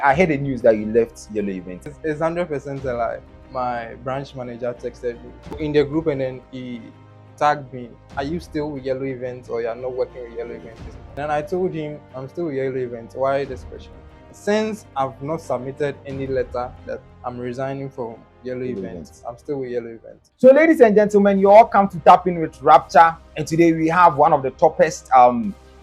I heard the news that you left Yellow Events. It's 100% a lie. My branch manager texted me in the group and then he tagged me, "Are you still with Yellow Events or you're not working with Yellow Events?" And I told him, "I'm still with Yellow Events. Why this question?" Since I've not submitted any letter that I'm resigning from Yellow Events, I'm still with Yellow Events. So ladies and gentlemen, you all come to tap in with Rapture, and today we have one of the toppest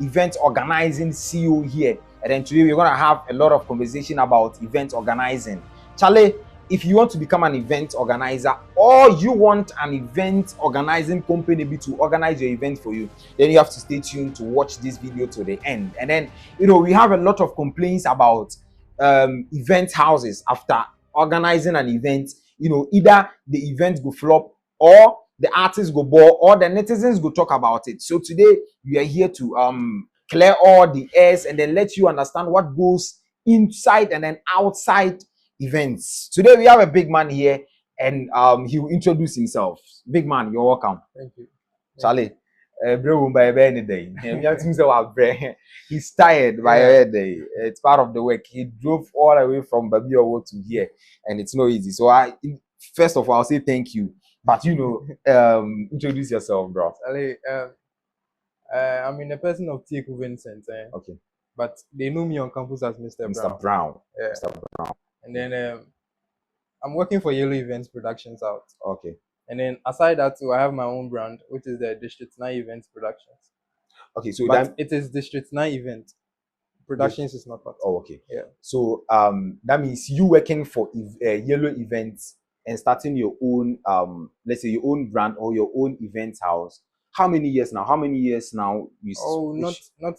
event organizing CEO here. And then today we're going to have a lot of conversation about event organizing. Charlie, if you want to become an event organizer or you want an event organizing company to organize your event for you, then you have to stay tuned to watch this video to the end. And then, we have a lot of complaints about event houses after organizing an event. Either the event go flop or the artists go bore or the netizens go talk about it. So today we are here to clear all the airs and then let you understand what goes inside and then outside events. Today we have a big man here and he will introduce himself. Big man, you're welcome. Thank you. Charlie. Bro, by any day. He's tired by any day. It's part of the work. He drove all the way from Babiowo to here, and it's not easy. So first of all, I'll say thank you. But introduce yourself, bro. Charlie, I'm in the person of T. Vincent. Okay. But they know me on campus as Mr. Brown. Yeah. Mr. Brown. And then I'm working for Yellow Events Productions out. Okay. And then aside that too, I have my own brand, which is the District 9 Events Productions. Okay, so but it is District 9 Event. Productions is not part. Oh, okay. Yeah. So that means you working for Yellow Events and starting your own let's say your own brand or your own event house. How many years now? Not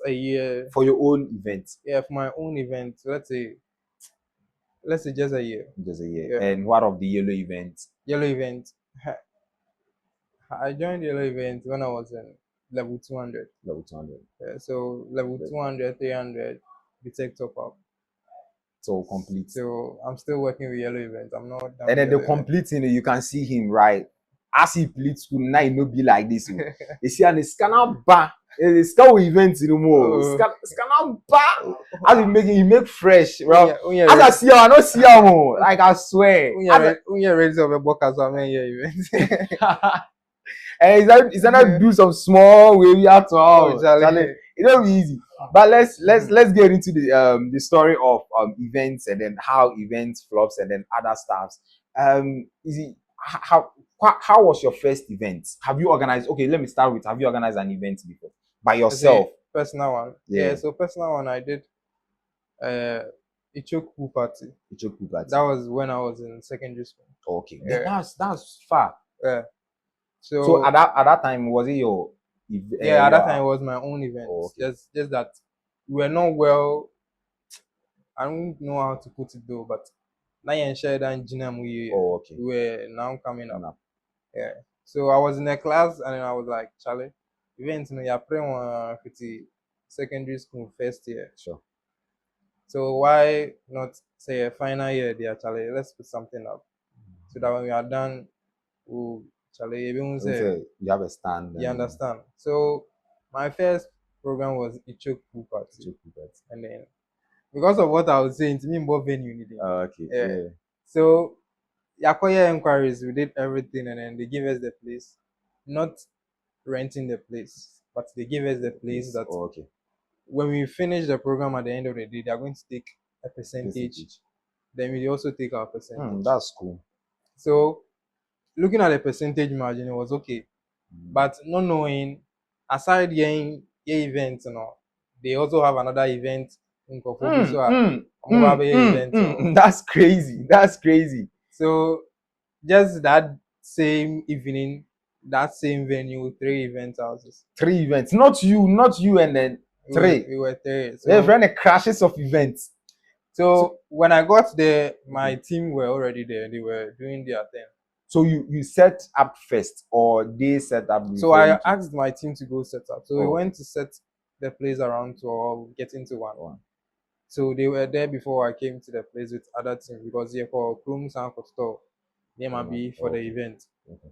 a year. For your own event. Yeah, for my own event. So let's say just a year. Just a year. Yeah. And what of the Yellow Event? Yellow Event. I joined Yellow Event when I was in level 200. Level 200. Yeah, so level 200, 300, we take top up. So complete. So I'm still working with Yellow Event. I'm not done. And then the complete thing, you can see him, right? As he played school, now he no be like this. You see, and it's kind bar. It's kind events anymore. It's kind bar. As he make fresh, bro. As I see him, I don't see him. Like I swear. When you're ready to have a book as well, man, event. And it's gonna do some small way out to all. It don't be easy. But let's get into the story of events and then how events flops and then other stuffs. How was your first event? Have you organized? Okay, let me start with. Have you organized an event before by yourself? Personal one. Yeah. So personal one, I did. Ichoku party. Ichoku party. That was when I was in secondary school. Okay. Yeah. That's far. Yeah. So at that time, was it your? At that time it was my own event. Oh, okay. Just that we were not well. I don't know how to put it though, but now shared and we were now coming up. Yeah. So I was in a class and then I was like, Charlie, events you're playing 50 secondary school first year. Sure. So why not say a final year there, Charlie? Let's put something up. So that when we are done, we'll Charlie, you have a stand. You understand? So my first program was Ichoku party. And then because of what I was saying, to me more venue needed. Okay. Yeah. So Yakoya inquiries, we did everything and then they gave us the place. Not renting the place, but they gave us the place that when we finish the program at the end of the day, they are going to take a percentage. Then we also take our percentage. That's cool. So looking at the percentage margin, it was okay. But not knowing, aside your event, they also have another event in That's crazy. So just that same evening, that same venue, 3 event houses. 3 events. Not you and then 3. We were 3. So they've run a crashes of events. So when I got there, my team were already there. They were doing their thing. So you set up first or they set up? So I asked my team to go set up. So we went to set the place around 12, get into one. So they were there before I came to the place with other teams because here for Chrome Sound store, they might be for the event.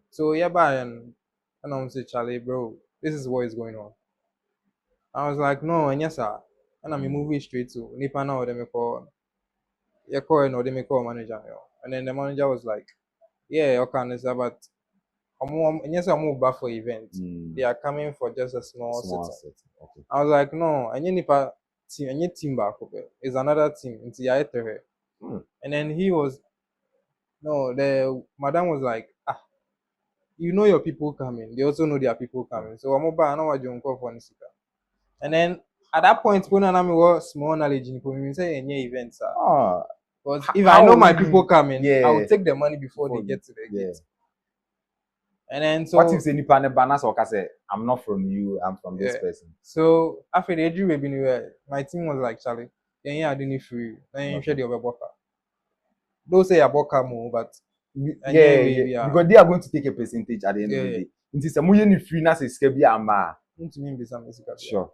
So and I'm saying, Charlie, bro, this is what is going on. I was like, no, and yes, sir. And I'm moving straight to Nipa now, them call you call and they make call manager. And then the manager was like, yeah, okay, but yes, I'm move back for events. They are coming for just a small setting. Okay. I was like, no, and any team back over is another team. It's the And then he was no, the madam was like, ah, you know your people coming. They also know their people coming. So I'm about I know what you call for Nisika. And then at that point, when I was small knowledge in community, say any events. Because if I know my people coming, I will take the money before they get to the gate. And then so what if any partner banners or say I'm not from you, I'm from this person. So after the dream my team was like, Charlie, yeah, I didn't free. Then you share the other worker. Don't say about more, but because they are going to take a percentage at the end of the day. It is a million free na say skebi ama. Sure.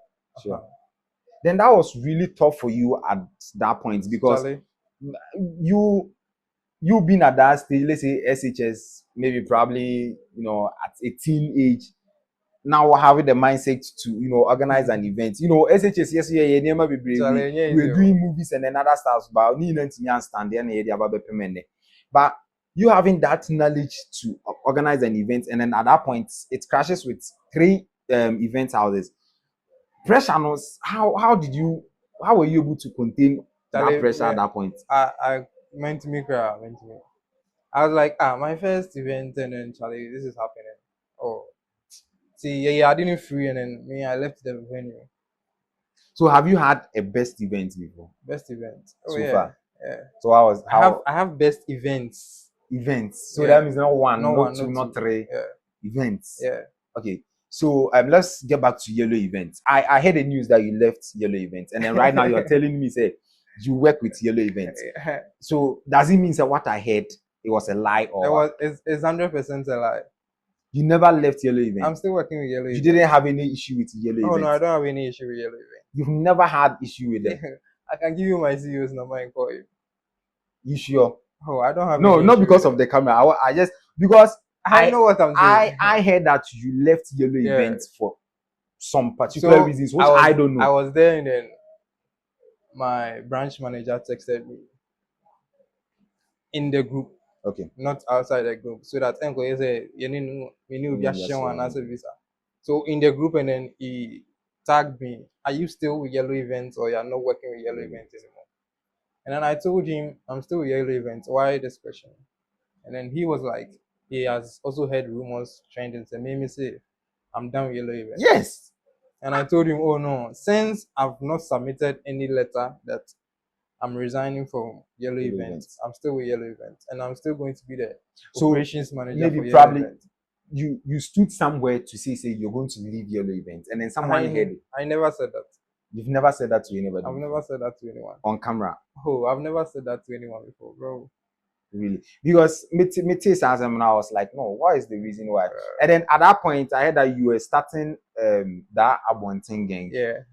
Then that was really tough for you at that point because Charlie, you being at that stage, let's say SHS, maybe probably at a teen age, now having the mindset to organize an event. SHS yes we're doing movies and then other stuff, but but you having that knowledge to organize an event, and then at that point it crashes with 3 event houses. Pressure knows how were you able to contain that pressure at that point? I meant to make her I was like, my first event, and then Charlie, this is happening. Oh, see, I didn't free, and then I left the venue. So have you had a best event before? Best event. Oh, so far. Yeah. So I have best events. So that means not one, not two, not 3 events. Yeah. Okay. So let's get back to Yello events. I heard the news that you left Yello events, and then right now you're telling me say you work with Yello events. So does it mean that what I heard it was a lie, or it's 100% a lie? You never left Yello events. I'm still working with Yello events. You didn't have any issue with Yello events? Oh no, I don't have any issue with Yello events. You've never had issue with them? I can give you my CEO's number and call you. You sure? Oh, I don't have. No, not because of the camera. I just because I know what I'm doing. I heard that you left Yello events for some particular reasons, which I don't know. I was there, and then my branch manager texted me in the group. Okay. Not outside the group. So that employee said, you need visa. So in the group, and then he tagged me, are you still with Yello events, or you're not working with Yello events anymore? And then I told him, I'm still with Yello events. Why this question? And then he was like, he has also heard rumors trending, and made me say, I'm done with Yello events. Yes. And I told him, oh no, since I've not submitted any letter that I'm resigning from Yello events, I'm still with Yello events, and I'm still going to be the operations manager. Maybe for Yello probably events. You stood somewhere to say you're going to leave Yello events, and then someone heard it. I never said that. You've never said that to anybody? I've never said that to anyone. On camera? Oh, I've never said that to anyone before, bro. Really? Because me I was like, no, what is the reason why? And then at that point, I heard that you were starting that Abonting gang. Yeah.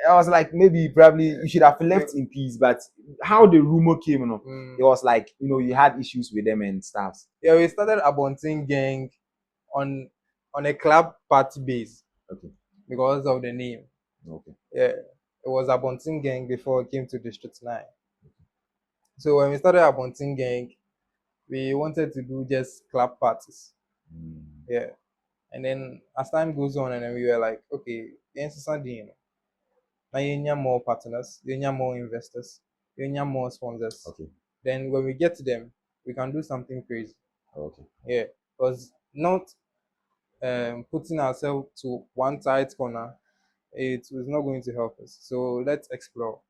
I was like, maybe probably you should have left in peace, but how the rumor came, it was like, you had issues with them and stuff. Yeah, we started Abonting gang on a club party base. Okay. Because of the name. Okay. Yeah. It was Abonting gang before it came to District 9. Okay. So when we started Abonting gang, we wanted to do just club parties. Yeah. And then as time goes on, and then we were like, okay, now you need more partners, you need more investors, you need more sponsors. Okay. Then when we get to them, we can do something crazy. Okay. Yeah. Because not putting ourselves to one tight corner, it was not going to help us. So let's explore.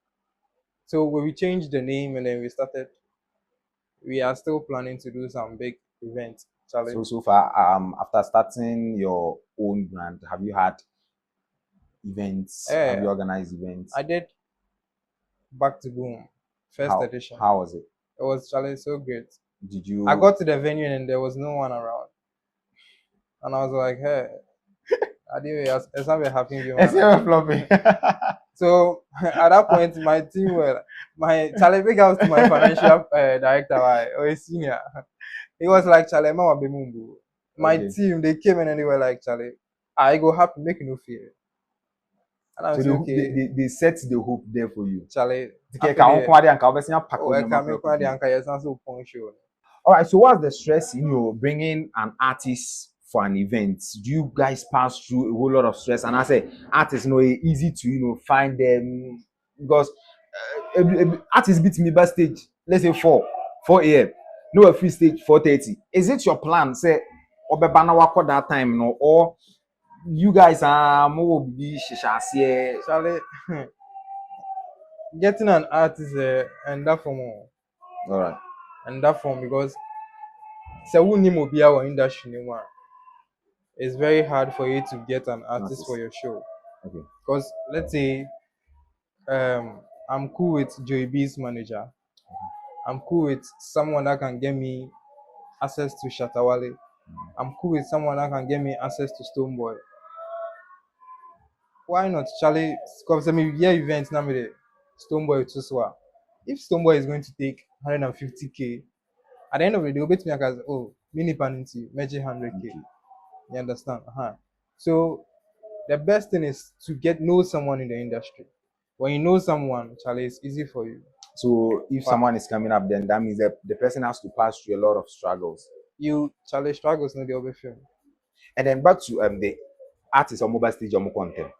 So when we changed the name, and then we started, we are still planning to do some big events. So far, after starting your own brand, have you had events? Have you organized events? I did Back to Boom, first edition. How was it? It was so great. Did you? I got to the venue and there was no one around, and I was like, hey, it's not happening. It's never flopping. So at that point, my team were Charlie big house to my financial director, or senior. He was like, Charlie, my team, they came in and they were like, Charlie, I go happy, make no fear. And I So was okay, they set the hope there for you. Charlie. Okay, can one quality and can pack Oh, on I your can make one the map. anchor. Yes, I'm so punctual. All right. So what's the stress in you bringing an artist for an event? Do you guys pass through a whole lot of stress? And I say artists, easy to find them because artists beat me backstage. Let's say 4 a.m. No, a free stage 4:30. Is it your plan? Say, or that time, or you guys are more be shisha. Charlie, getting an artist and that form, All right. and that form because so who name will be our industry anymore. It's very hard for you to get an artist for your show. Okay. Because let's say I'm cool with Joey B's manager. I'm cool with someone that can get me access to Shatawale. I'm cool with someone that can get me access to Stoneboy. Why not, Charlie? Because I mean, yeah, events now with Stoneboy too so. If Stoneboy is going to take 150K, at the end of the day, they'll bet me like, oh, mini panity, measure 100K. You understand? So the best thing is to know someone in the industry. When you know someone, Charlie, it's easy for you. So if someone is coming up, then that means that the person has to pass through a lot of struggles. Charlie struggles no the other film. And then back to the artist or mobile stage or content.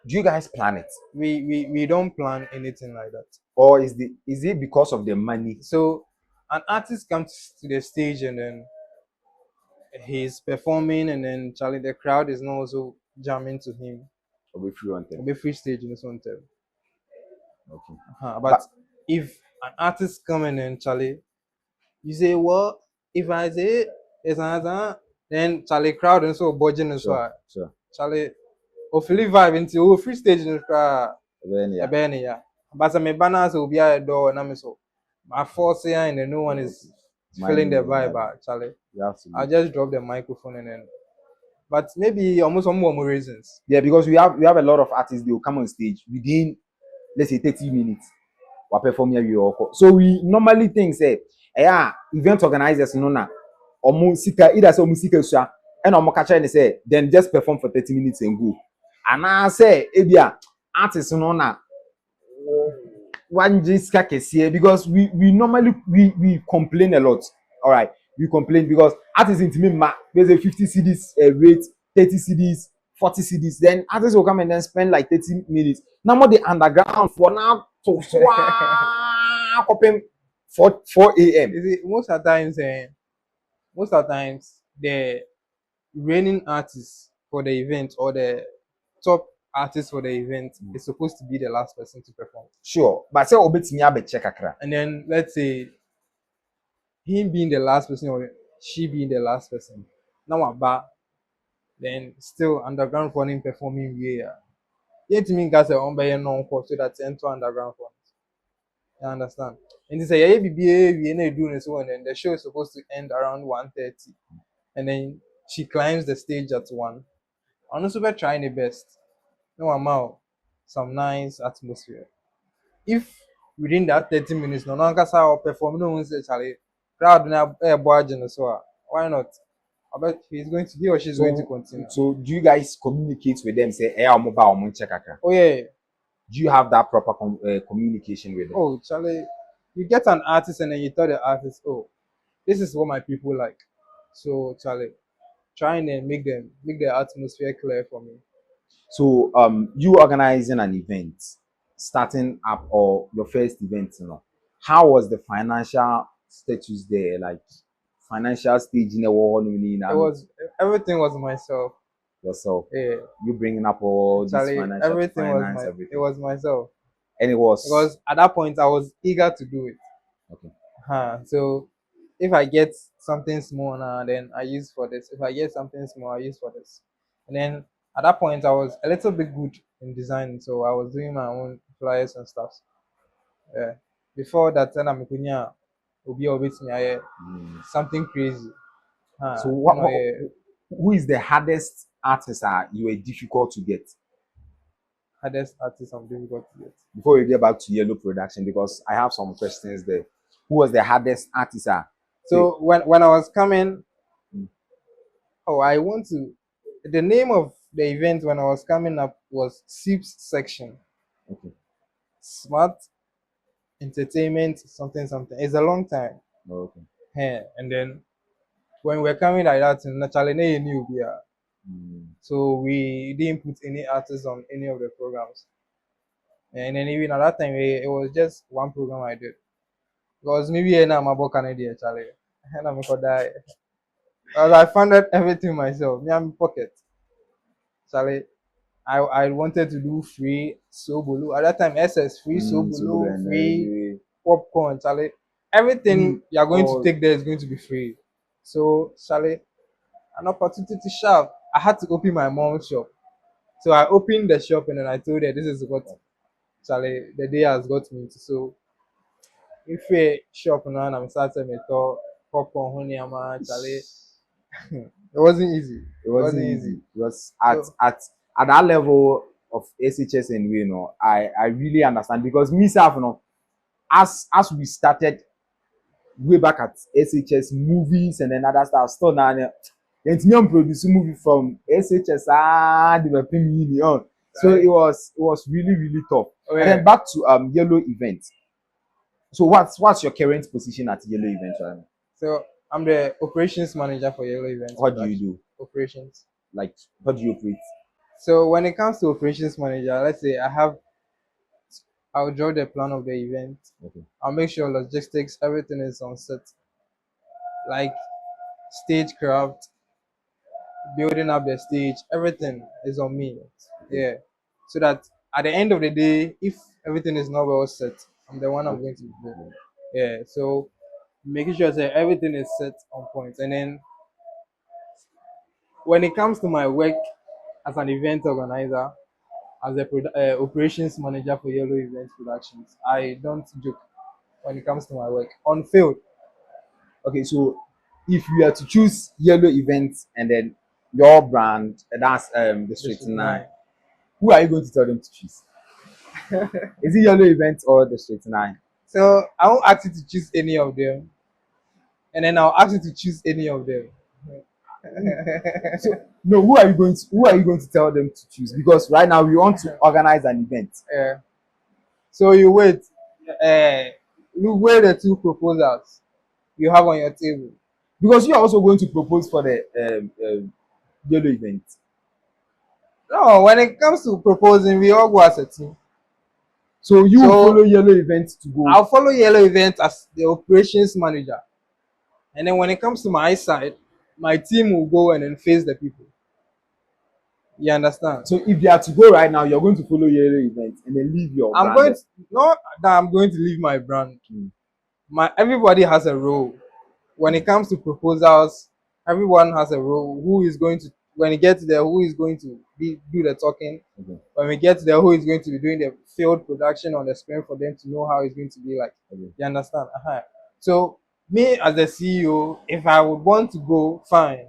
Do you guys plan it? We don't plan anything like that. Or is it because of the money? So an artist comes to the stage and then he's performing and then Charlie the crowd is not also jamming to him. Or be free on them. Or be free stage in this one time. Okay. But if an artist come in and Charlie, you say, well, if I say it's another, then Charlie crowd and so budging and so sure. Charlie, hopefully vibe into free stage in the crowd. Yeah. But some banners will be at the door and I'm so my force here and then no one is feeling the vibe, Charlie. I'll just drop the microphone and then. But maybe almost some more reasons. Yeah, because we have a lot of artists. They will come on stage within, let's say, 30 minutes. We perform here. So we normally think, say, event organizers, or musika, either so musika, and or catch and say, then just perform for 30 minutes and go. And I say, artists, one just because we normally we complain a lot. All right, we complain because artists in me there's a 50 CDs rate, 30 CDs, 40 CDs. Then artists will come and then spend like 30 minutes. Now more the underground for now to open 4 a.m. Most of the times the reigning artist for the event or the top artist for the event is supposed to be the last person to perform. Sure, but say obet me abe check akra. And then let's say him being the last person or she being the last person. Now about then still underground for him performing here. Yet to me guys are on by non so that's enter underground for. You understand? And they say yeah we doing so and then the show is supposed to end around 1:30. And then she climbs the stage at 1. I'm also trying the best. No amount, some nice atmosphere. If within that 30 minutes, no one can perform, no one says, Charlie, crowd now a bargain as well. Why not? I bet he or she's going to continue. So do you guys communicate with them? Say, I'm mobile, check akra. Oh yeah. Do you have that proper communication with them? Oh, Charlie, you get an artist and then you tell the artist, oh, this is what my people like. So Charlie, trying and make the atmosphere clear for me. So you organizing an event, starting up or your first event, how was the financial status there? Like financial stage in the world? Everything was myself. Yourself. Yeah. You bringing up all this financial everything. It was myself. And it was because at that point I was eager to do it. Okay. So if I get something small now, then I use for this. If I get something small, I use for this. And then at that point I was a little bit good in design, so I was doing my own flyers and stuff. Yeah. Before that, then I'm will be a bit something crazy. So who is the hardest artist you were difficult to get? Hardest artist I'm difficult to get. Before we get back to Yellow production, because I have some questions there. Who was the hardest artist? So when I was coming, I want to. The name of the event when I was coming up was SIPS section. Okay. Smart entertainment, something, something. It's a long time. Okay. Yeah. And then when we're coming like that, naturally, new beer. So we didn't put any artists on any of the programs. And then even at that time, it was just one program I did. Because maybe I'm about Canada, Charlie. And I'm going to die. Because I funded everything myself. Me, I'm in pocket. Charlie, I wanted to do free Sobolu. At that time, SS, free Sobolu, free popcorn, Charlie. Everything you're going to take there is going to be free. So, Charlie, an opportunity to shop. I had to open my mom's shop. So I opened the shop and then I told her this is what Charlie the day has got me to. So if a shop now and I'm starting to talk popcorn honey Charlie. It wasn't easy. It wasn't easy. It was at that level of SHS and we, you know, I really understand because myself, you know, as we started way back at SHS movies and then other stuff, still now then produce movie from SHS they were paying million. So it was really tough. Oh, yeah. And then back to Yello event. So what's your current position at Yello event right now? So I'm the operations manager for Yello event. What do you do? Operations. Like how do you operate? So when it comes to operations manager, let's say I'll draw the plan of the event. Okay. I'll make sure logistics, everything is on set. Like stagecraft, building up the stage, everything is on me. Yeah. So that at the end of the day, if everything is not well set, I'm the one I'm going to do. Yeah. So making sure that everything is set on point. And then when it comes to my work as an event organizer, as a operations manager for Yello Event Productions, I don't joke when it comes to my work on field. Okay, so if you are to choose Yello Events and then your brand, that's District 9, who are you going to tell them to choose? Is it Yello Events or District 9? So I won't ask you to choose any of them, and then I'll ask you to choose any of them. So, no, who are you going to tell them to choose? Because right now we want to organize an event. So you wait. You weigh the two proposals you have on your table. Because you are also going to propose for the Yello event. No, when it comes to proposing, we all go as a team. So you will follow Yello event to go. I'll follow Yello event as the operations manager. And then when it comes to my side, my team will go and then face the people. You understand? So if you are to go right now, you're going to follow Yello event and then leave your brand. Not that I'm going to leave my brand. Everybody has a role. When it comes to proposals, everyone has a role. Who is going to, when it gets there, who is going to do the talking? When we get there, who is going to be doing the field production on the screen for them to know how it's going to be like? You understand? So me as the CEO, if I would want to go, fine.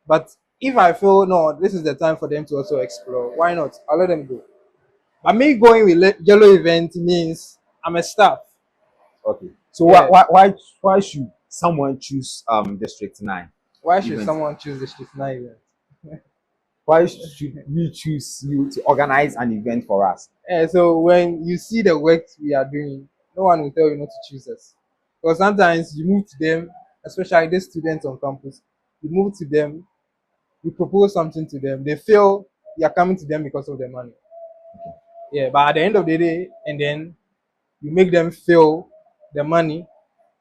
But if I feel no, this is the time for them to also explore, why not? I'll let them go. But me going with Yello event means I'm a staff. Okay. So why should someone choose District 9? Why should someone choose District 9 event? Why should we choose you to organize an event for us? So when you see the work we are doing, no one will tell you not to choose us. Because sometimes you move to them, especially the students on campus, you move to them, you propose something to them, they feel you're coming to them because of the money. Yeah, but at the end of the day, and then you make them feel the money,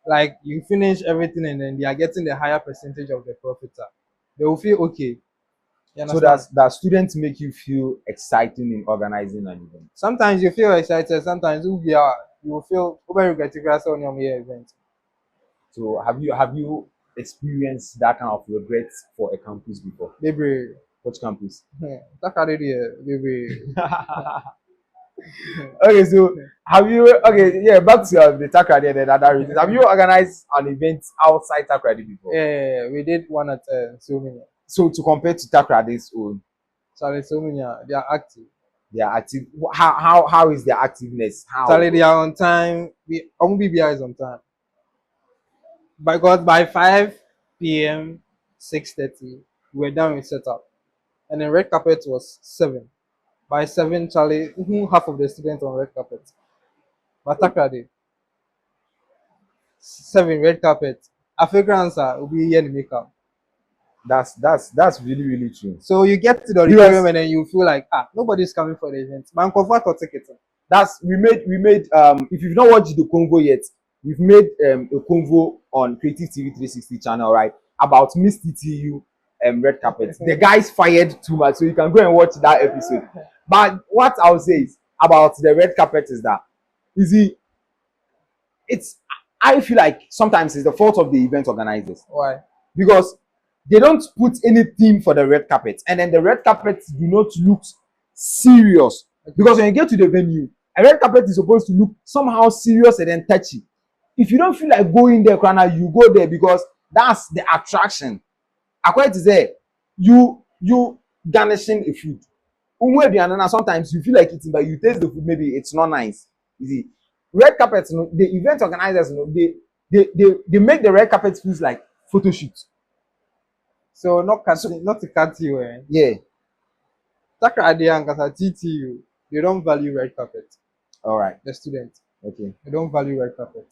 like you finish everything and then they are getting the higher percentage of the profit. They will feel okay. So that students make you feel exciting in organizing an event? Sometimes you feel excited, sometimes you will feel over regretting on your event. So have you experienced that kind of regret for a campus before? Baby. Which campus? Baby. Okay, so have you back to the Takrady and other reasons. Have you organized an event outside Takrady before? Yeah, we did one at Somnia. So to compare to Takrady's own, Charlie, Somnia, they are active. They are active. How is their activeness? Charlie, they are on time. BBI is on time. Because by 5 p.m., 6:30, we're done with setup. and then red carpet was 7. By 7, Charlie, half of the students on red carpet. But Takrade, 7 red carpet. African answer will be here in makeup. That's really true. So you get to the auditorium and then you feel like nobody's coming for the event. Man, convert or ticket. That's we made if you've not watched the convo yet, we've made a convo on Creative TV 360 channel, right? About Miss TTU red carpet. The guys fired too much, so you can go and watch that episode. But what I'll say is about the red carpet is that I feel like sometimes it's the fault of the event organizers. Why? Because they don't put any theme for the red carpet, and then the red carpet do not look serious. Because when you get to the venue, a red carpet is supposed to look somehow serious and then touchy. If you don't feel like going there, Krana, you go there because that's the attraction. According to say, you garnishing a food. Sometimes you feel like eating, but you taste the food, maybe it's not nice. You see, red carpets, the event organizers, they make the red carpet feels like photo shoot. So not to cut you, eh? Yeah. Takra idea and TTU, they don't value red carpet. All right. The students. Okay. They don't value red carpet.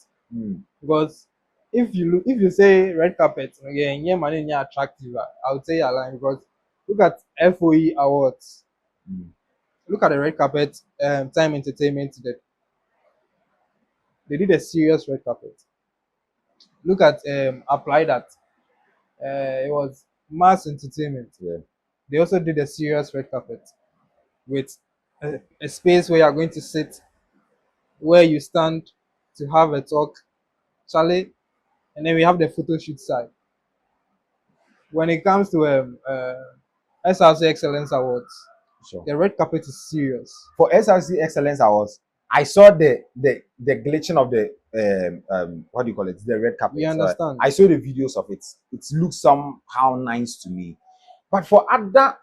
Because if you say red carpet, again, yeah, money attractive, I would say you're lying because look at FOE awards. Look at the red carpet, Time Entertainment. They did a serious red carpet. Look at Apply That. It was mass entertainment. Yeah. They also did a serious red carpet with a space where you are going to sit, where you stand to have a talk, Charlie, and then we have the photo shoot side. When it comes to SRC Excellence Awards, sure, the red carpet is serious. For SRC Excellence Awards, I saw the glitching of the what do you call it? The red carpet. You understand? I saw the videos of it. It looks somehow nice to me. But for other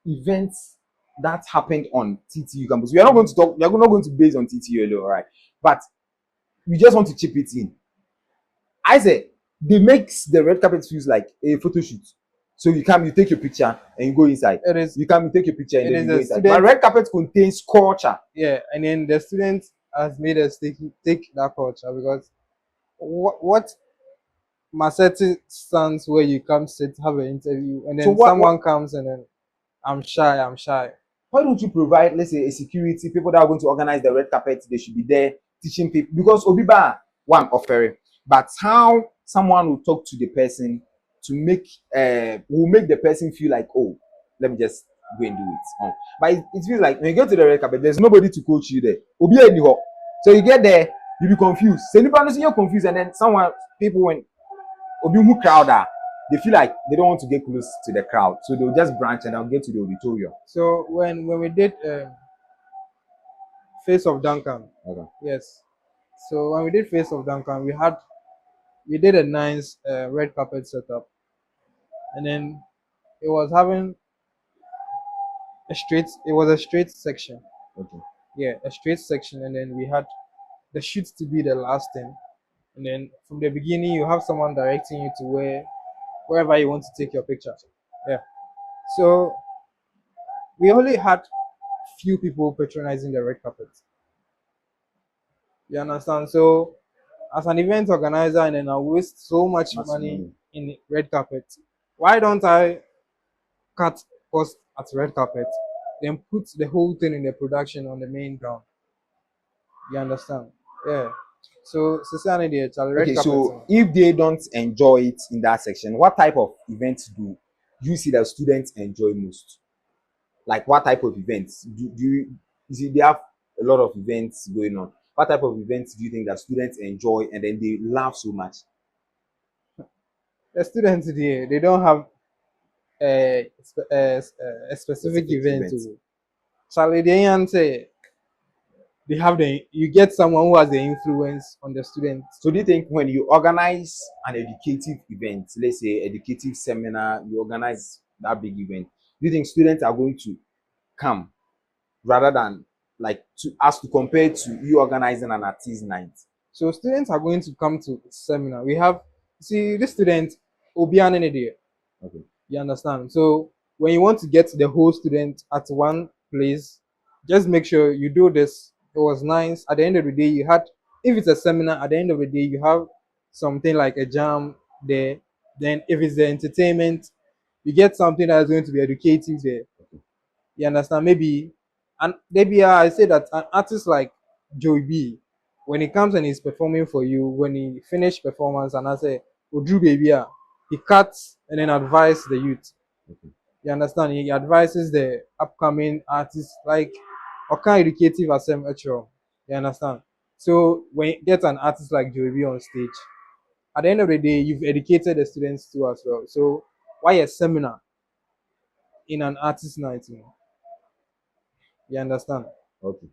events that happened on TTU campus, we are not going to talk. We are not going to base on TTU alone, right? But we just want to chip it in. I say they makes the red carpet feels like a photo shoot. So you come, you take your picture, and you go inside. It is. You come, you take your picture, and then you go inside. Student, but red carpet contains culture. Yeah, and then the students has made us take that culture because what Massetti stands where you come sit, have an interview, and then so someone comes and then I'm shy. Why don't you provide, let's say, a security, people that are going to organize the red carpet, they should be there teaching people, because Obiba one offering, but how someone will talk to the person to make will make the person feel like, oh, let me just go and do it. But it feels like when you get to the red carpet, there's nobody to coach you there. So you get there, you be confused. So you're confused, and then people when Obi crowd they feel like they don't want to get close to the crowd, so they'll just branch and I'll get to the auditorium. So when we did Face of Duncan, okay. Yes. So when we did Face of Duncan, we did a nice red carpet setup, and then it was having a straight section. Okay. Yeah, a straight section, and then we had the shoot to be the last thing, and then from the beginning you have someone directing you to wherever you want to take your picture. Yeah. So we only had few people patronizing the red carpet. You understand? So as an event organizer, and then I waste so much money in red carpet, why don't I cut cost at red carpet, then put the whole thing in the production on the main ground? You understand? Yeah. So okay, so if they don't enjoy it in that section, what type of events do you see that students enjoy most? Like what type of events do you see? They have a lot of events going on. What type of events do you think that students enjoy and then they laugh so much? The students here, they don't have a specific event. Charlie, they say you get someone who has the influence on the students. So do you think when you organize an educative event, let's say educative seminar, you organize that big event, do you think students are going to come rather than like to compare to you organizing an artist night? So students are going to come to seminar. We have this student Obian in there. Okay. You understand? So when you want to get the whole student at one place, just make sure you do this. It was nice. At the end of the day, you had, if it's a seminar, at the end of the day, you have something like a jam there. Then if it's the entertainment, you get something that is going to be educative there. You understand? Maybe, and maybe I say that an artist like Joey B, when he comes and he's performing for you, when he finish performance and I say, Oju baby, he cuts and then advise the youth. You understand? He advises the upcoming artists like okay educative as actual. You understand? So when you get an artist like Joey B on stage, at the end of the day, you've educated the students too as well. So why a seminar in an artist night? You understand? Okay.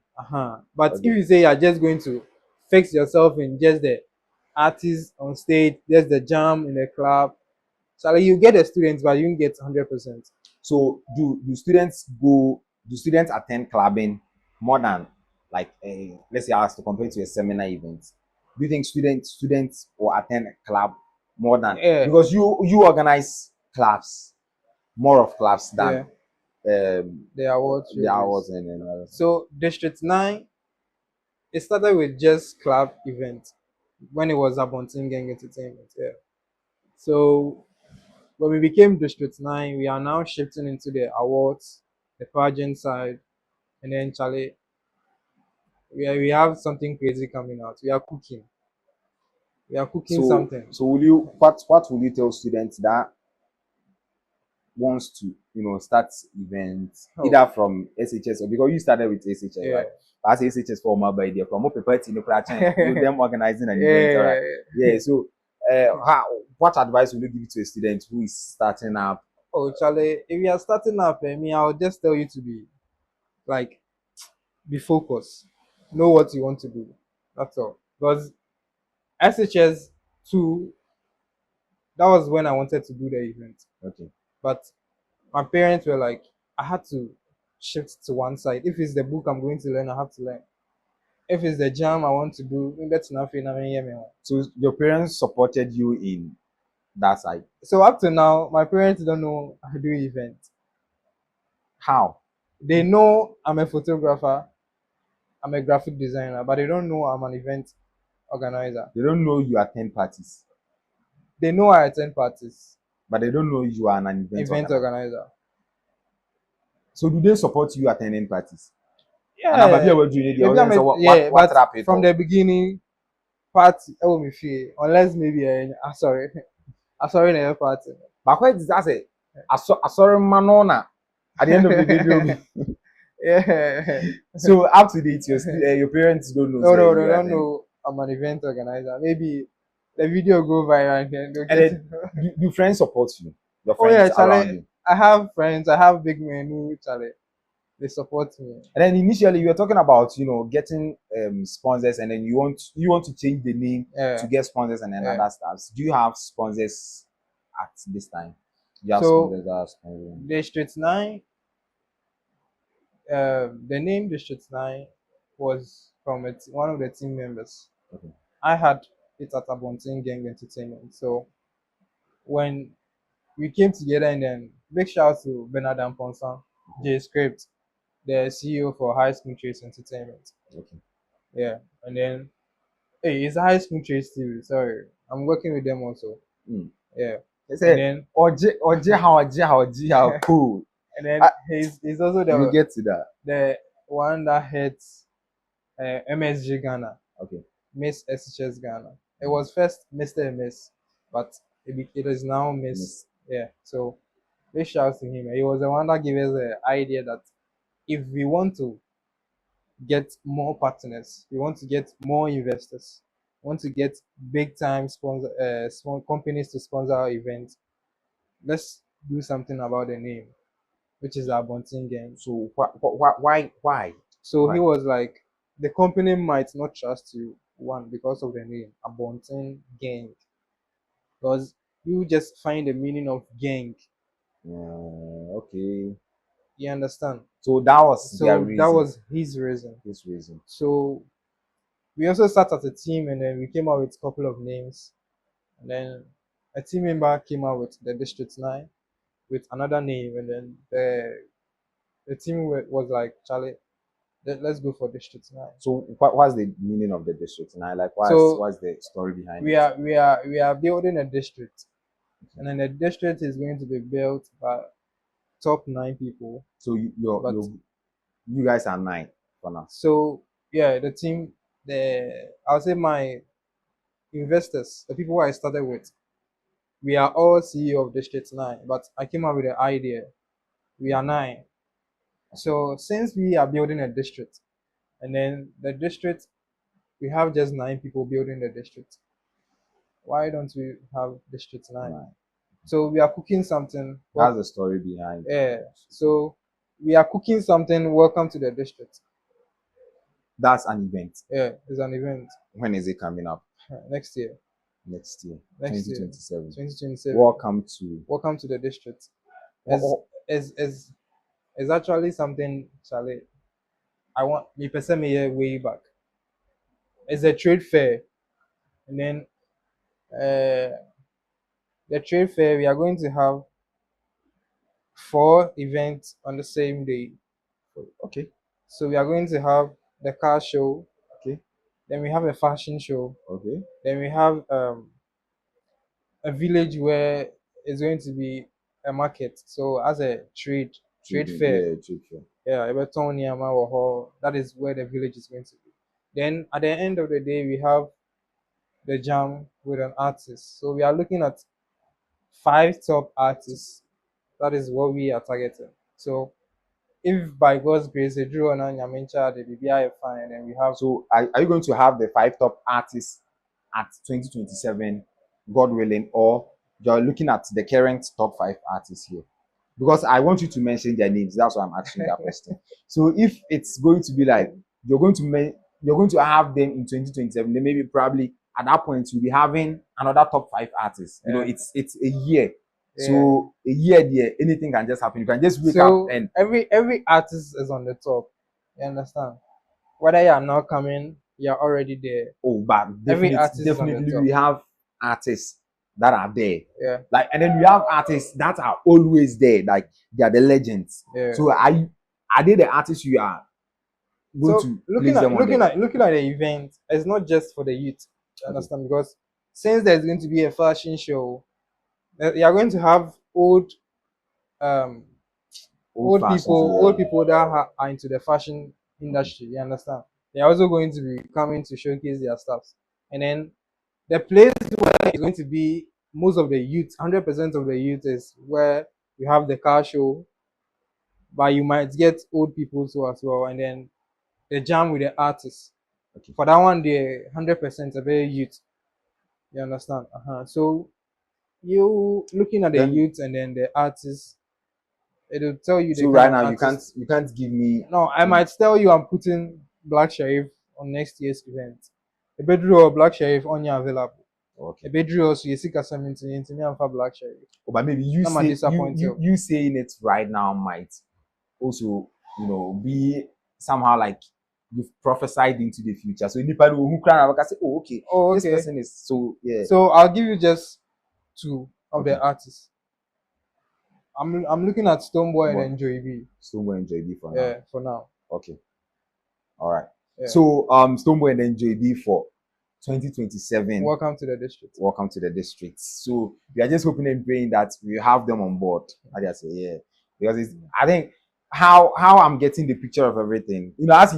But if Okay. you say you're just going to fix yourself in just the artist on stage, just the jam in the club, so like, you get the students, but you don't get 100%. So do students go? Do students attend clubbing more than like a, let's say I was to compare it to a seminar event? Do you think students will attend a club more than, Yeah, because you organize clubs, more of clubs than yeah, the awards. the hours and others? So District 9, it started with just club event when it was Abontin Gang Entertainment. Yeah. So when we became District 9, we are now shifting into the awards, the pageant side, and then Charlie, we have something crazy coming out. We are cooking. We are cooking So something. so will you what will you tell students that wants to start events Oh, either from SHS, or because you started with SHS, yeah. right? As SHS for my idea from more people in the you them organizing an event, all right? Yeah. Yeah. So what advice will you give to a student who is starting up? Oh, Charlie, if you are starting up, me, I'll just tell you to be like, be focused. Know what you want to do. That's all. Because SHS 2, that was when I wanted to do the event. Okay. But my parents were like, I had to shift to one side. If it's the book I'm going to learn, I have to learn. If it's the jam I want to do, maybe that's nothing. I mean, yeah, me. So your parents supported you in that side. So up to now, my parents don't know I do events. How? They know I'm a photographer, I'm a graphic designer, but they don't know I'm an event organizer. They don't know you attend parties, They know I attend parties, but they don't know you are an event event organizer. organizer. So do they support you attending parties? And Yeah, Ababia will do the maybe I'm audience. a, yeah, What but rap it from all? the beginning, party, oh me feel unless maybe sorry, I'm sorry, never party. But what is that say? I saw Manona at the end of the day. Yeah. So up to date, your parents don't know No, say no, they you don't attend. know I'm an event organizer. Maybe the video go viral and then they'll And get. then do friends support you? Your Oh yeah, friends around Charlie. you. I have friends. I have big men who Charlie. They support me. And then initially you were talking about getting sponsors, and then you want to change the name to Yeah, get sponsors and then yeah. other stuff. Do you have sponsors at this time? Do you have So sponsors that are sponsoring? District 9, the name District 9 was from one of the team members. Okay. I had it at Abontin Gang Entertainment. So when we came together, and then big shout out to Bernard Amponsan, J Script, the CEO for High School Trace Entertainment. Okay. Yeah, and then hey, it's High School Trace TV. Sorry, I'm working with them also. Mm. Yeah, They and say, then how cool. and then I, he's also we the get to that. the one that heads MSG Ghana, Okay. Miss SHS Ghana. It was first Mr. and Miss, but it is now Miss. Miss. Yeah, so big shout to him. He was the one that gave us the idea that if we want to get more partners, we want to get more investors, want to get big time sponsor, small companies to sponsor our events, let's do something about the name, which is our Bunting Gang. So why? So he was like, the company might not trust you, one, because of the name, Abontin Gang. Because you just find the meaning of gang. Okay. You understand? So that was their So that reason. was his reason. His reason. So we also sat as a team, and then we came out with a couple of names. And then a team member came out with the District 9. with another name, and then the team was like, Charlie, let's go for District 9. So what's the meaning of the district now? Like So what's the story behind we it? are building a district, and then the district is going to be built by top 9 people. So you guys are 9 for now. So yeah, the team, I'll say my investors, the people who I started with, we are all CEO of District 9, but I came up with the idea. We are 9. So since we are building a district, and then the district, we have just 9 people building the district. Why don't we have District 9? Right. So we are cooking something. That's the story behind it. Yeah. So we are cooking something. Welcome to the district. That's an event. Yeah, it's an event. When is it coming up? Next year. Next year. Next 2027. year. 2027. Welcome to the district. Is It's actually something, Charlie, I want me person me here way back. It's a trade fair, and then the trade fair, we are going to have 4 events on the same day. Okay. So we are going to have the car show. Okay. Then we have a fashion show. Okay. Then we have a village where it's going to be a market. So as a trade fair. Yeah, trade fair. Yeah, that is where the village is going to be. Then at the end of the day, we have the jam with an artist. So we are looking at 5 top artists. That is what we are targeting. So if by God's grace they drew on Yamincha, the BBI fine, and then we have. So are you going to have the 5 top artists at 2027, God willing, or you're looking at the current top 5 artists here? Because I want you to mention their names. That's why I'm asking that question. So if it's going to be like you're going to have them in 2027, then maybe probably at that point you'll be having another top 5 artists. You know, it's a year. Yeah. So a year there, anything can just happen. You can just wake up and every artist is on the top. You understand? Whether you are not coming, you're already there. Oh, but definitely we have artists that are there. Yeah. Like, and then we have artists that are always there. Like, they are the legends. Yeah. So are they the artists you are going to looking at the event? It's not just for the youth. You understand? Because since there's going to be a fashion show, you are going to have old people that are into the fashion industry. You understand? They are also going to be coming to showcase their stuff. And then the place where it's going to be most of the youth, 100% of the youth, is where we have the car show, but you might get old people too as well. And then the jam with the artists. Okay. For that one, the 100% are very youth. You understand? So you looking at the youth and then the artists, it'll tell you. So right now you can't give me. No, I might tell you I'm putting Black Sheriff on next year's event. A bedroom or Black Sheriff on your available. Okay. A bedroom also you see something to me and for Black Sheriff. Oh, but maybe you saying it right now might also, you know, be somehow like you've prophesied into the future. So anybody who can say, oh, okay, this person is so yeah. So I'll give you just 2 of the artists. I'm looking at Stoneboy and then Joey B. Stoneboy and Joey B for now. Yeah, for now. Okay. All right. Yeah. So Stoneboy and then Joey B for 2027. Welcome to the district. Welcome to the district. So we are just hoping and praying that we have them on board. I just say yeah, because I think how I'm getting the picture of everything. You know, as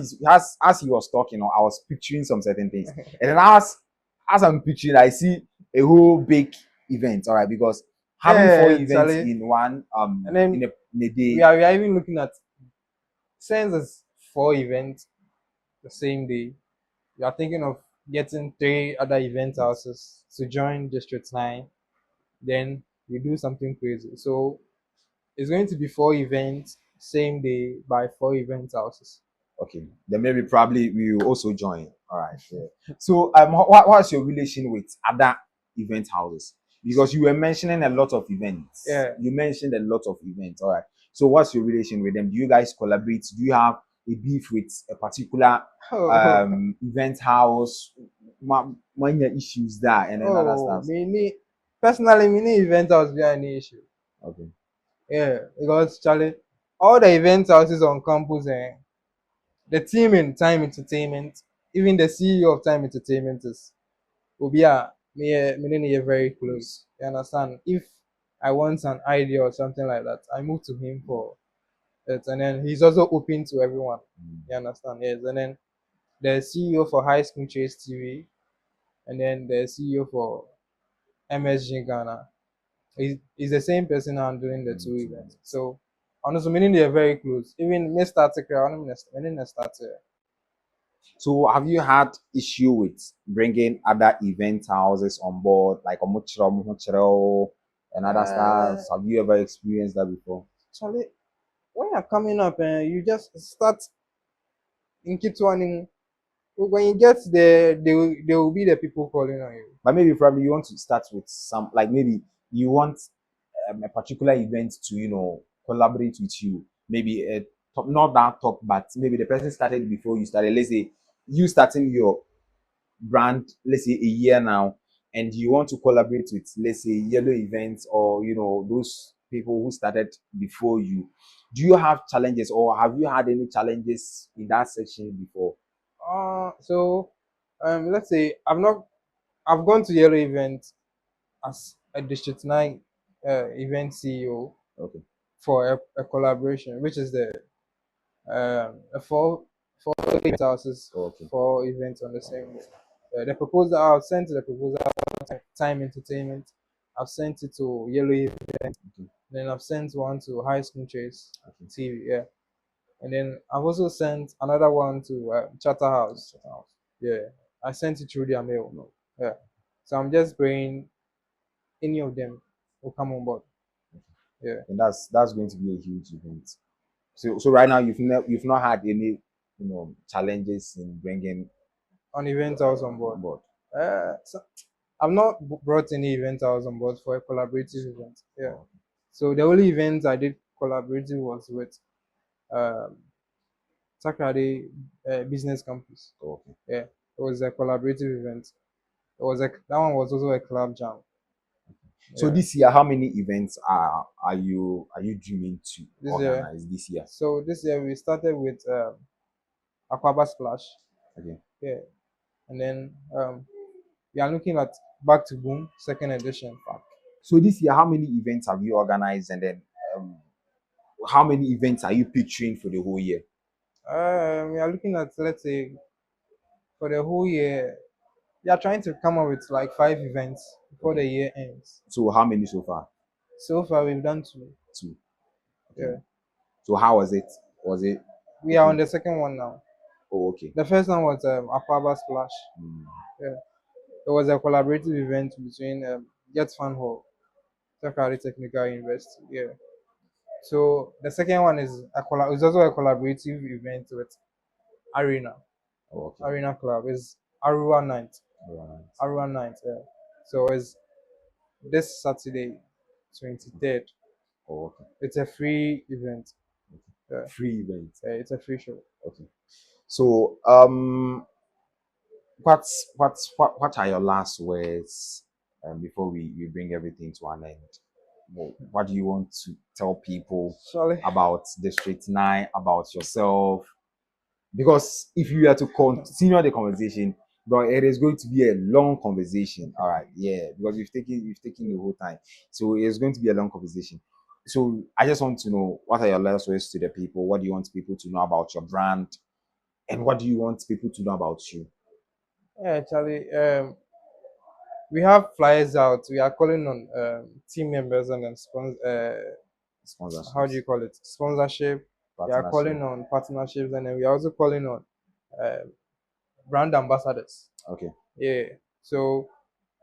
he was talking, I was picturing some certain things, and then as I'm picturing, I see a whole big event. All right, because having 4 events in one and then in a day. We are even looking at since it's 4 events the same day. We are thinking of getting 3 other event houses to join District 9. Then we do something crazy. So it's going to be 4 events same day by 4 event houses. Okay, then maybe probably we will also join. All right. Yeah. So what's your relation with other event houses? Because you were mentioning a lot of events. Yeah. You mentioned a lot of events. All right. So what's your relation with them? Do you guys collaborate? Do you have a beef with a particular event house? When your issues there and then other stuff? Personally, event house be any issue. Okay. Yeah, because Charlie, all the event houses on campus, the team in Time Entertainment, even the CEO of Time Entertainment is Obia. Me very close. You understand? If I want an idea or something like that, I move to him for it, and then he's also open to everyone. You understand? Yes, and then the CEO for High School Chase TV, and then the CEO for MSG Ghana. He's the same person handling the two events. So honestly, meaning they're very close. Even me started meaning started. So have you had issue with bringing other event houses on board, like Omuchiro and other stuff? Have you ever experienced that before? Charlie, when you're coming up and you just start in Kitwaning, when you get there, they will be the people calling on you. But maybe probably you want to start with some, like maybe you want a particular event to, collaborate with you. Maybe a top, not that top, but maybe the person started before you started. Let's say you starting your brand, let's say a year now, and you want to collaborate with, let's say, Yellow events or those people who started before you. Do you have challenges, or have you had any challenges in that section before? So let's say I've gone to Yellow event as a District 9 event CEO Okay. for a collaboration, which is the a four event houses, Okay. four events on the same day. The proposal I've sent to the proposal Time Entertainment. I've sent it to Yellow event. Okay. Then I've sent one to High School Chase Okay. TV. Yeah, and then I've also sent another one to Charterhouse. Yeah, I sent it through their mail. No. Yeah, so I'm just praying any of them will come on board. Yeah. And that's going to be a huge event. So right now you've not had any challenges in bringing On event house on board. on board. So I've not brought any event house on board for a collaborative event. Yeah. Oh, So the only event I did collaborative was with um, Sakrade Business Campus. okay. Yeah. It was a collaborative event. That one was also a club jam. So Yeah. this year, how many events are you dreaming to This year. organize this year? So this year we started with Aquaba Splash. Okay. Yeah. And then we are looking at Back to Boom second edition. So this year, how many events have you organized, and then um, how many events are you picturing for the whole year? We are looking at, let's say, for the whole year, we are trying to come up with like 5 events before the year ends. So how many so far? So far, we've done 2. 2. Okay. Yeah. So how was it? Was it? We are on the second one now. Oh, okay. The first one was Aquaba Splash. Yeah. It was a collaborative event between Get Fan Hall, Takari Technical University. Yeah. So the second one is it's also a collaborative event with Arena. Oh, okay. Arena Club is Arua Night. Alright. Arua Night. Yeah. So it's this Saturday, 23rd. Oh, okay. It's a free event. Yeah. Free event. Yeah, it's a free show. Okay. So what are your last words before we bring everything to an end? What do you want to tell people Surely. about District 9, about yourself? Because if you were to continue the conversation, bro, it is going to be a long conversation. All right, yeah, because you've taken the whole time, so it's going to be a long conversation. So I just want to know, what are your last words to the people? What do you want people to know about your brand, and what do you want people to know about you? Yeah, Charlie. We have flyers out. We are calling on team members and then Sponsorship. how do you call it? Sponsorship. We are calling on partnerships, and then we are also calling on brand ambassadors. Okay. Yeah. So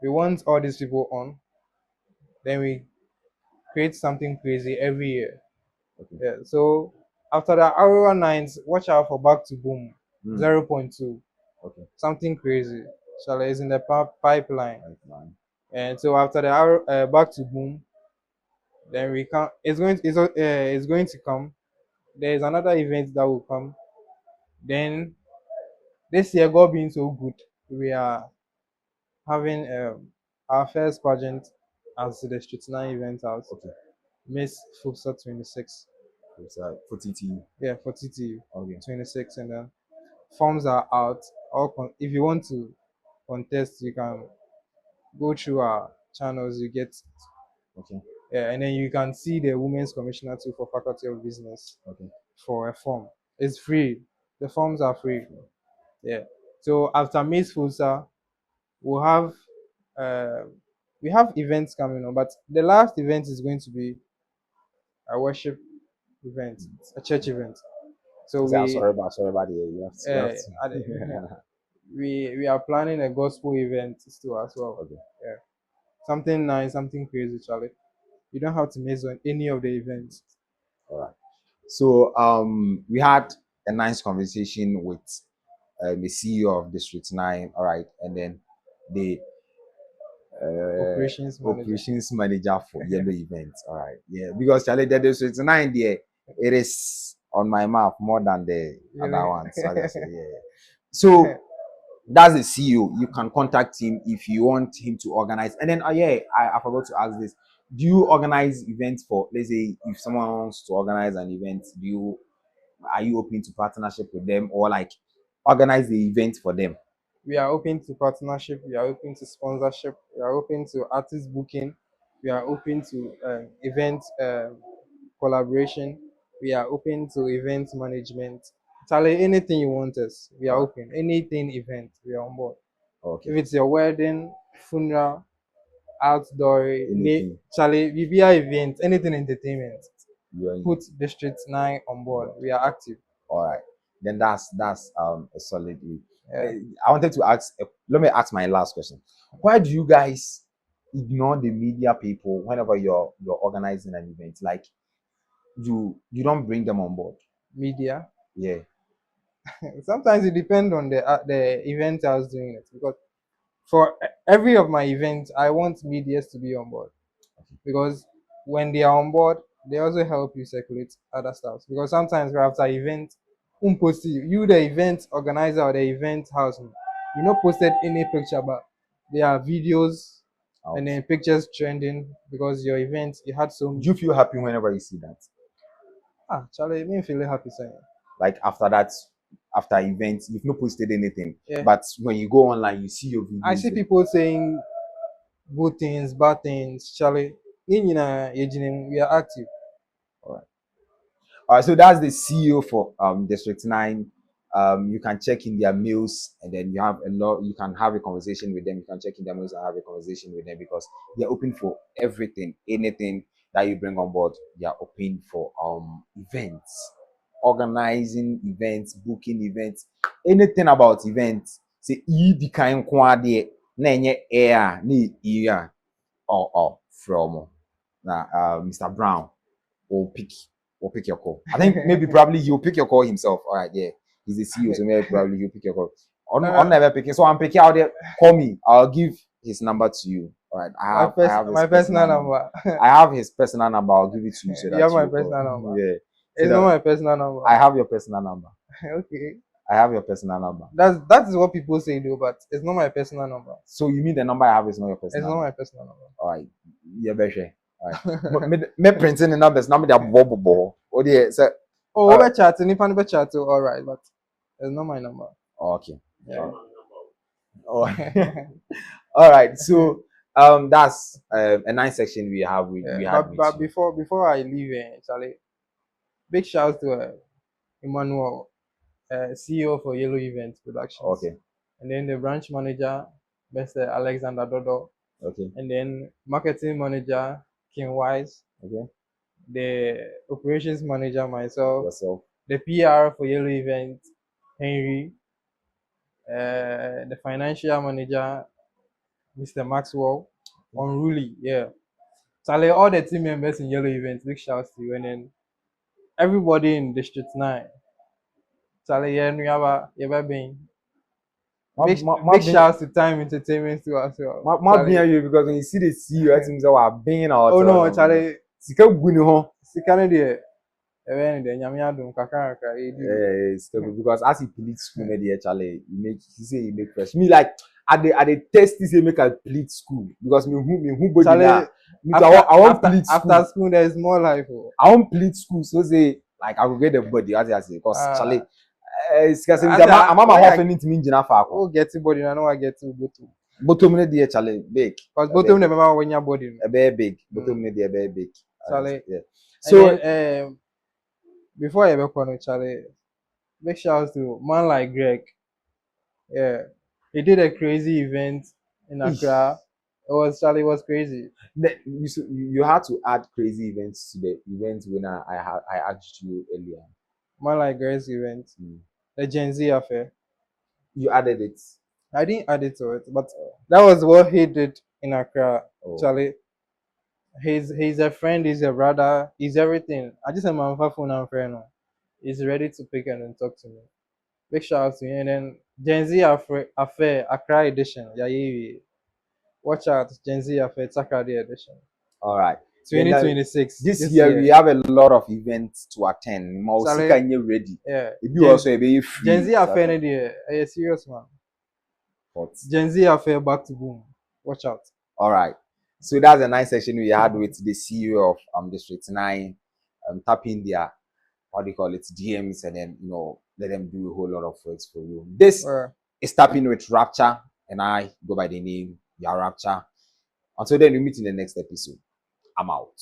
we want all these people on. Then we create something crazy every year. Okay. Yeah. So after the Aurora Nines, watch out for Back to Boom 0.2. Okay. Something crazy. So it's in the pipeline. Pipeline. And so after the Back to Boom, then we can. It's going to come. There is another event that will come. Then this year, God being so good, we are having our first pageant as the Street 9 event house. Okay. Miss Futsal 26. It's for TTU. Yeah, for TTU Okay. 26, and then forms are out. If you want to contest, you can go through our channels. You get Okay. yeah, and then you can see the Women's Commissioner too for Faculty of Business Okay. for a form. It's free. The forms are free. Yeah. So after Miss Futsal, we'll have uh, we have events coming on, but the last event is going to be a worship event, a church event. So Sorry about the you have at the- to. we are planning a gospel event too as well. Okay. Yeah, something nice, something crazy, Charlie. You don't have to miss on any of the events. All right. So we had a nice conversation with the CEO of District 9, all right, and then the Operations manager. operations manager for Yello events, all right. Yeah, because Charlie, the District 9 there, it is on my map more than the Really? other ones. So, yeah. So that's the CEO. You can contact him if you want him to organize. And then, yeah, I forgot to ask this. Do you organize events for, let's say, if someone wants to organize an event, are you open to partnership with them or like organize the event for them? We are open to partnership. We are open to sponsorship. We are open to artist booking. We are open to event collaboration. We are open to event management. Charlie, anything you want us, we are open. Anything event, we are on board. Okay. If it's your wedding, funeral, outdoor, Anything. Charlie, VBI event, anything entertainment, You're put District 9 on board. We are active. all right. Then that's a solid way. Yeah. I wanted to ask. Let me ask my last question. Why do you guys ignore the media people whenever you're organizing an event? Like you don't bring them on board. Media. Yeah. Sometimes it depends on the event I was doing it, because for every of my events, I want medias to be on board, because when they are on board, they also help you circulate other stuff. Because sometimes after event, post you the event organizer or the event house, you not posted any picture, but there are videos Ouch. and then pictures trending because your event you had so. Do you feel happy whenever you see that? Charlie, me feel happy saying. Like after that, after events, you've not posted anything. Yeah. But when you go online, you see your videos. I see people saying good things, bad things. Charlie, we are active. All right, so that's the CEO for District 9. You can check in their mails and then you can have a conversation with them. You can check in their mails and have a conversation with them because they're open for everything, anything that you bring on board. They are open for events, organizing events, booking events, anything about events. Say the kind quality na air ni ear or from Mr. Brown will pick your call. I think maybe probably he'll pick your call himself. All right, yeah. He's the CEO, so maybe probably he'll pick your call. On never picking. So I'm picking out there. Call me. I'll give his number to you. All right. I have my personal number. I have his personal number. I'll give it to you so that you have my you personal call. number. Yeah. It's not my personal number. I have your personal number. Okay. I have your personal number. That is what people say though, but it's not my personal number. So you mean the number I have is not your personal? It's not my personal number. All right. Yeah, better. All right. Me printing the numbers. Number that bobo. Oh dear. So. Oh, we're chatting. If I'm chatting, all right, but it's not my number. Okay. Yeah. Oh. All right. So that's a nice section we have. But before I leave, Charlie, big shout to Emmanuel, CEO for Yello Events Productions. Okay. And then the branch manager, Mr. Alexander Dodo. Okay. And then marketing manager, King Wise. Okay. The operations manager, myself. Yourself. The PR for Yello Events, Henry. The financial manager, Mr. Maxwell. Unruly, yeah. Charlie, all the team members in Yello Events, big shouts to you. And then everybody in District 9. Charlie, big shouts to Time Entertainment too as well. My being you because when you see the CEO, I think so being out. Oh no, Charlie. Sika guni ho. Sika ne de. Even the nyame adum kakra kakra. Because as he police school there, Charlie, he say he make fresh. Me like the test say make I plead school because me who body Charlie, na. Me too, I want plead school. after school, there is more life. Oh. I want plead school so say like I will get the body as I say because Charlie. Sika se Asa, ama why half anything mean jina fa ko. Oh, get to body, I know I get to go to. Bottom ne dey Charlie big. Because bottom never when your body. A very big. Bottom ne dey very big. Charlie. Yeah. So then, before I ever call Charlie, big shout out to man like Greg. Yeah, he did a crazy event in Accra. Charlie was crazy. You had to add crazy events to the event when I asked you earlier. Man like Greg's event, the Gen Z affair. You added it. I didn't add it to it, but that was what he did in Accra. Oh. Charlie, he's a friend, he's a brother, he's everything. I just am on phone and friend. He's ready to pick and talk to me. Big shout out to him. And then Gen Z affair Accra edition. Yeah. Watch out, Gen Z affair Accra edition. All right. 2026. This year we have a lot of events to attend. Mausika nye ready. Yeah. If you also be free. Gen Z affair a serious man. What? Gen Z affair back to boom. Watch out. All right. So that's a nice session we had with the CEO of District 9, tapping their what do you call it, DMs, and then let them do a whole lot of works for you. This is Tapping with Rapture, and I go by the name Rapture. Until then, we meet in the next episode. I'm out.